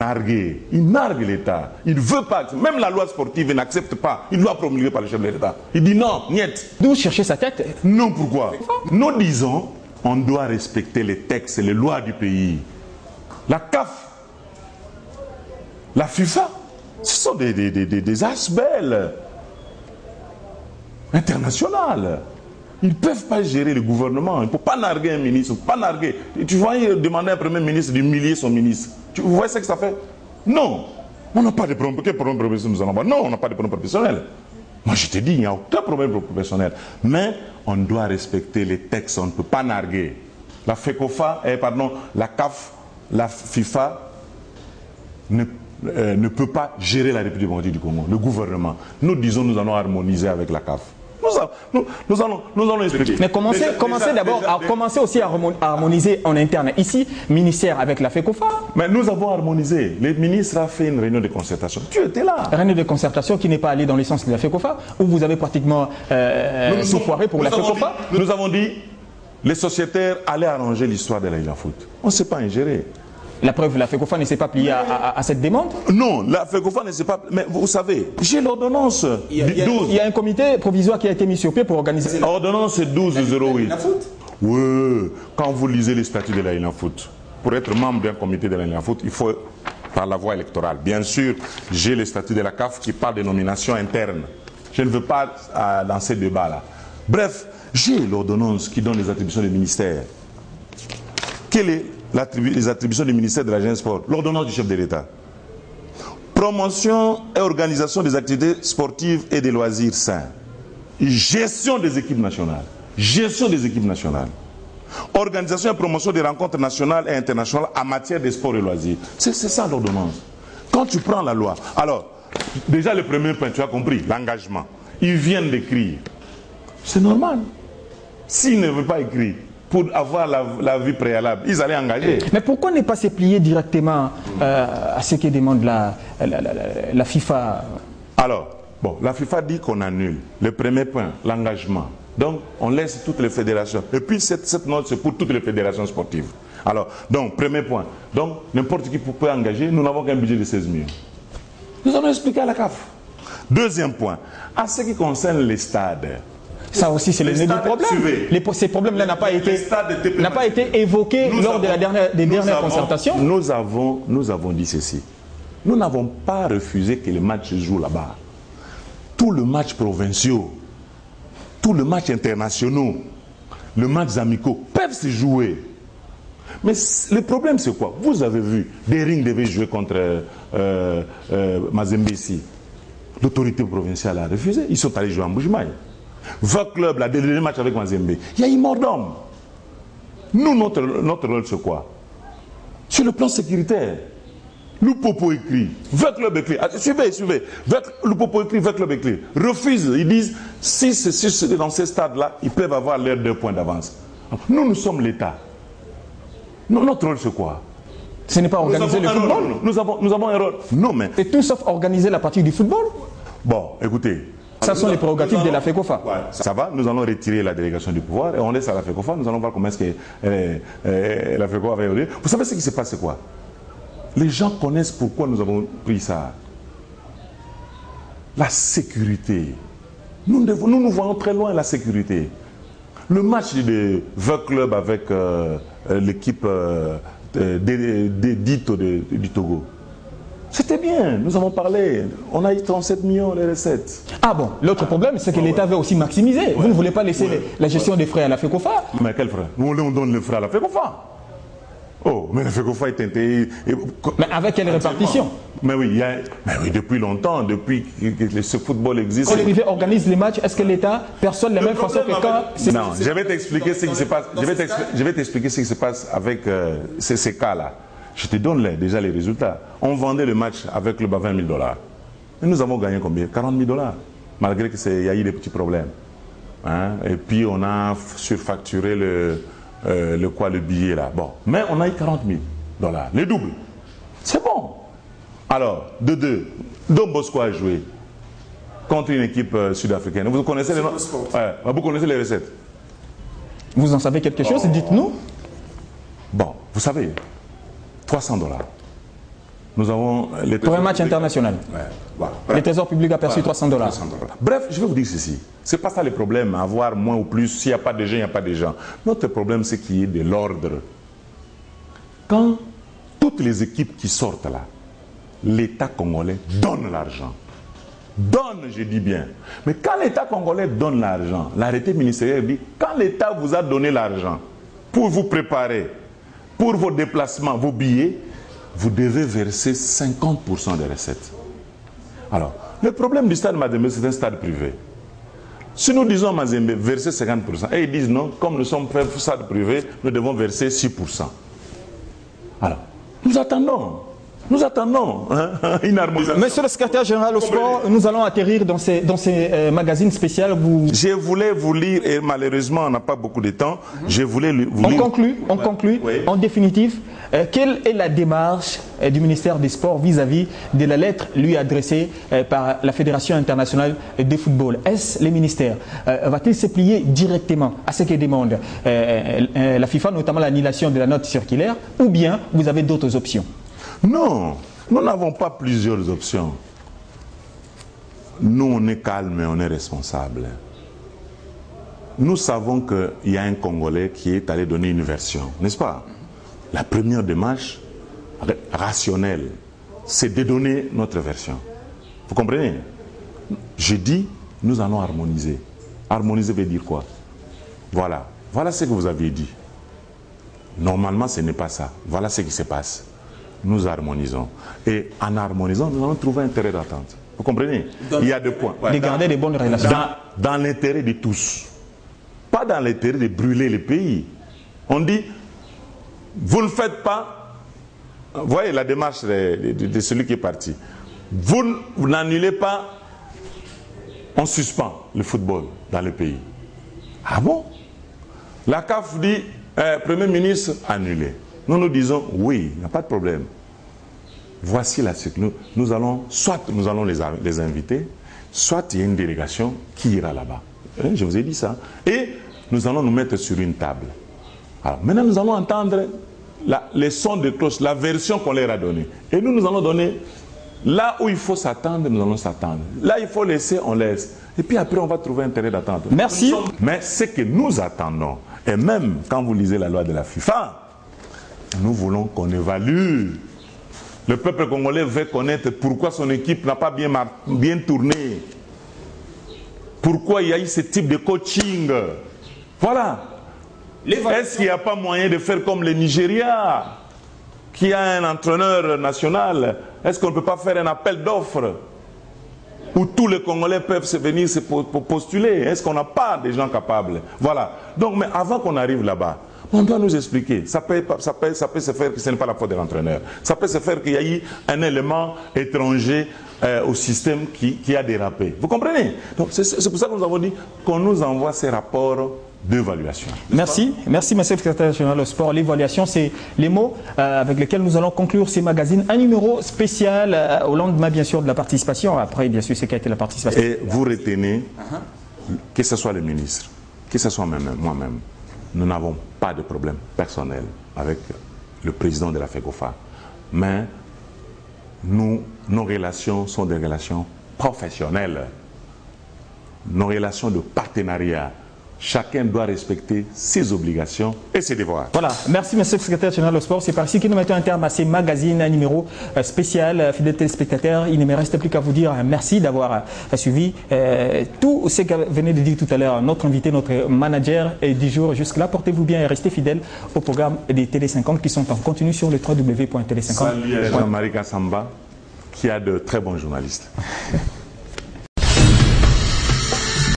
narguer. Il nargue l'État. Il ne veut pas. Même la loi sportive n'accepte pas. Il doit promulguer par le chef de l'État. Il dit non, niet. D'où chercher sa tête? Non, pourquoi? Nous disons, on doit respecter les textes et les lois du pays. La CAF, la FIFA, ce sont des asbelles internationales. Ils ne peuvent pas gérer le gouvernement. Il ne faut pas narguer un ministre. Pas narguer. Tu vois, demander à un premier ministre d'humilier son ministre. Tu vois ce que ça fait? Non. On n'a pas de problème. Quel problème professionnel nous en avons? Non, on n'a pas de problème professionnel. Moi, je te dis, il n'y a aucun problème professionnel. Mais on doit respecter les textes. On ne peut pas narguer. La FECOFA, la CAF, la FIFA ne peut pas gérer la République démocratique du Congo, le gouvernement. Nous disons, nous allons harmoniser avec la CAF. Nous allons expliquer. Mais commencez aussi à harmoniser en interne. Ici, ministère avec la FECOFA. Mais nous avons harmonisé. Le ministre a fait une réunion de concertation. Tu étais là. Réunion de concertation qui n'est pas allée dans le sens de la FECOFA, où vous avez pratiquement souffré pour la FECOFA. Nous avons dit, les sociétaires allaient arranger l'histoire de la foot. On ne s'est pas ingéré. La preuve, la FECOFA ne s'est pas pliée à cette demande? Non, la FECOFA ne s'est pas... Mais vous savez, j'ai l'ordonnance 12. Il y a un comité provisoire qui a été mis sur pied pour organiser... L'ordonnance 1208. Oui, quand vous lisez les statuts de la foot, pour être membre d'un comité de la foot, il faut par la voie électorale. Bien sûr, j'ai les statuts de la CAF qui parlent de nominations internes. Je ne veux pas dans ces débats-là. Bref, j'ai l'ordonnance qui donne les attributions du ministère. Quelle est les attributions du ministère de la Jeunesse Sport? L'ordonnance du chef de l'État. Promotion et organisation des activités sportives et des loisirs sains. Gestion des équipes nationales. Gestion des équipes nationales. Organisation et promotion des rencontres nationales et internationales en matière de sport et loisirs. C'est ça l'ordonnance. Quand tu prends la loi, alors, déjà le premier point, tu as compris, l'engagement. Ils viennent d'écrire. C'est normal. S'ils ne veulent pas écrire, pour avoir la vie préalable, ils allaient engager. Mais pourquoi ne pas se plier directement à ce que demande la FIFA? Alors, bon, la FIFA dit qu'on annule. Le premier point, l'engagement. Donc, on laisse toutes les fédérations. Et puis, cette note, c'est pour toutes les fédérations sportives. Alors, donc, premier point. Donc, n'importe qui peut engager, nous n'avons qu'un budget de 16 millions. Nous allons expliquer à la CAF. Deuxième point, à ce qui concerne les stades. Ça aussi, c'est le nœud du problème. Ces problèmes-là n'ont pas été évoqués lors de des dernières concertations. Nous avons dit ceci. Nous n'avons pas refusé que les matchs se jouent là-bas. Tous les matchs provinciaux, tous les matchs internationaux, les matchs amicaux peuvent se jouer. Mais le problème, c'est quoi? Vous avez vu, Dering devait jouer contre Mazembe ici. L'autorité provinciale a refusé. Ils sont allés jouer en Bujimaï. Votre club, le dernier match avec Mazembe, il y a eu mort d'homme. Nous, notre rôle, c'est quoi? Sur le plan sécuritaire. Le Popo écrit, votre club écrit. Suivez. Le Popo écrit, votre club écrit. Refuse. Ils disent, si c'est dans ces stades-là, ils peuvent avoir leurs 2 points d'avance. Nous sommes l'État. Notre rôle, c'est quoi? Ce n'est pas organiser le football. Nous avons un rôle. Non, mais... C'est tout sauf organiser la partie du football. Bon, écoutez. Ça sont les prérogatives de la FECOFA. Ouais, ça va, nous allons retirer la délégation du pouvoir et on laisse à la FECOFA, nous allons voir comment est-ce que la FECOFA va évoluer. Vous savez ce qui se passe, c'est quoi? Les gens connaissent pourquoi nous avons pris ça. La sécurité. Nous voyons très loin la sécurité. Le match de 20 clubs avec l'équipe d'Ito du Togo. C'était bien, nous avons parlé, on a eu 37 millions de recettes. Ah bon, l'autre problème, c'est que l'État veut aussi maximiser. Ouais. Vous ne voulez pas laisser la gestion des frais à la FECOFA? Mais quels frais? Nous, on donne les frais à la FECOFA. Oh, mais la FECOFA est intégrée. Mais avec quelle répartition? Mais oui, depuis longtemps, depuis que ce football existe. Quand les privés organisent les matchs, est-ce que l'État perçoit de la même façon que quand... Non, je vais t'expliquer ce qui se passe. Je vais t'expliquer ce qui se passe avec ces cas-là. Je te donne déjà les résultats. On vendait le match avec le bas $20 000. Et nous avons gagné combien? $40 000. Malgré qu'il y a eu des petits problèmes. Hein? Et puis on a surfacturé le billet là. Bon. Mais on a eu $40 000. Les doubles. C'est bon. Alors, de deux. Don Bosco a joué contre une équipe sud-africaine. Vous connaissez les noms? Vous connaissez les recettes? Vous en savez quelque chose? Dites-nous. Bon, vous savez, $300. Nous avons pour un match international. Ouais, voilà. Le Trésor public a perçu $300. Bref, je vais vous dire ceci. Ce n'est pas ça le problème, avoir moins ou plus. S'il n'y a pas de gens, il n'y a pas de gens. Notre problème, c'est qu'il y ait de l'ordre. Quand toutes les équipes qui sortent là, l'État congolais donne l'argent. Donne, je dis bien. Mais quand l'État congolais donne l'argent, l'arrêté ministériel dit, quand l'État vous a donné l'argent pour vous préparer, pour vos déplacements, vos billets, vous devez verser 50% des recettes. Alors, le problème du stade Mazembe, c'est un stade privé. Si nous disons Mazembe, verser 50%, et ils disent non, comme nous sommes un stade privé, nous devons verser 6%. Alors, nous attendons une harmonisation. Monsieur le secrétaire général au sport, nous allons atterrir dans ces magazines spéciaux. Je voulais vous lire, et malheureusement on n'a pas beaucoup de temps, je voulais vous lire. On conclut. Oui. En définitive, quelle est la démarche du ministère des Sports vis-à-vis de la lettre lui adressée par la Fédération internationale de football? Est-ce le ministère va-t-il se plier directement à ce que demande la FIFA, notamment l'annulation de la note circulaire, ou bien vous avez d'autres options? Non, nous n'avons pas plusieurs options. Nous, on est calme et on est responsable. Nous savons qu'il y a un Congolais qui est allé donner une version, n'est-ce pas? La première démarche rationnelle, c'est de donner notre version. Vous comprenez? Je dis, nous allons harmoniser. Harmoniser veut dire quoi? Voilà ce que vous aviez dit. Normalement, ce n'est pas ça. Voilà ce qui se passe. Nous harmonisons. Et en harmonisant, nous allons trouver un terrain d'attente. Vous comprenez? Il y a deux points. De garder des bonnes relations. Dans l'intérêt de tous. Pas dans l'intérêt de brûler le pays. On dit, vous ne faites pas, vous voyez la démarche de celui qui est parti. Vous n'annulez pas, on suspend le football dans le pays. Ah bon? La CAF dit, Premier ministre, annulé. Nous disons, oui, il n'y a pas de problème. Voici la suite. Nous allons les inviter, soit il y a une délégation qui ira là-bas. Je vous ai dit ça. Et nous allons nous mettre sur une table. Alors maintenant, nous allons entendre les sons de cloche, la version qu'on leur a donnée. Et nous allons donner, là où il faut s'attendre, nous allons s'attendre. Là, il faut laisser, on laisse. Et puis après, on va trouver un terrain d'attente. Merci. Mais ce que nous attendons, et même quand vous lisez la loi de la FIFA, nous voulons qu'on évalue. Le peuple congolais veut connaître pourquoi son équipe n'a pas bien tourné. Pourquoi il y a eu ce type de coaching. Voilà. Est-ce qu'il n'y a pas moyen de faire comme le Nigeria, qui a un entraîneur national? Est-ce qu'on ne peut pas faire un appel d'offres où tous les Congolais peuvent venir se postuler? Est-ce qu'on n'a pas des gens capables? Voilà. Donc, mais avant qu'on arrive là-bas, on doit nous expliquer. Ça peut se faire que ce n'est pas la faute de l'entraîneur. Ça peut se faire qu'il y a eu un élément étranger au système qui a dérapé. Vous comprenez? Donc c'est pour ça que nous avons dit qu'on nous envoie ces rapports d'évaluation. Merci, monsieur le secrétaire général au sport. L'évaluation, c'est les mots avec lesquels nous allons conclure ces magazines. Un numéro spécial au lendemain, bien sûr, de la participation. Après, bien sûr, c'est qu'a été la participation. Et vous retenez que ce soit le ministre, que ce soit moi-même, nous n'avons pas de problème personnel avec le président de la FECOFA. Mais nos relations sont des relations professionnelles. Nos relations de partenariat. Chacun doit respecter ses obligations et ses devoirs. Voilà, merci monsieur le secrétaire général au sport. C'est par ici que nous mettons un terme à ces magazines, un numéro spécial. Fidèles téléspectateurs, il ne me reste plus qu'à vous dire merci d'avoir suivi tout ce que venait de dire tout à l'heure notre invité, notre manager du jour. Jusque-là, portez-vous bien et restez fidèles au programme des Télé 50 qui sont en continu sur le www.télé50. Salut à Jean-Marie Kassamba qui a de très bons journalistes.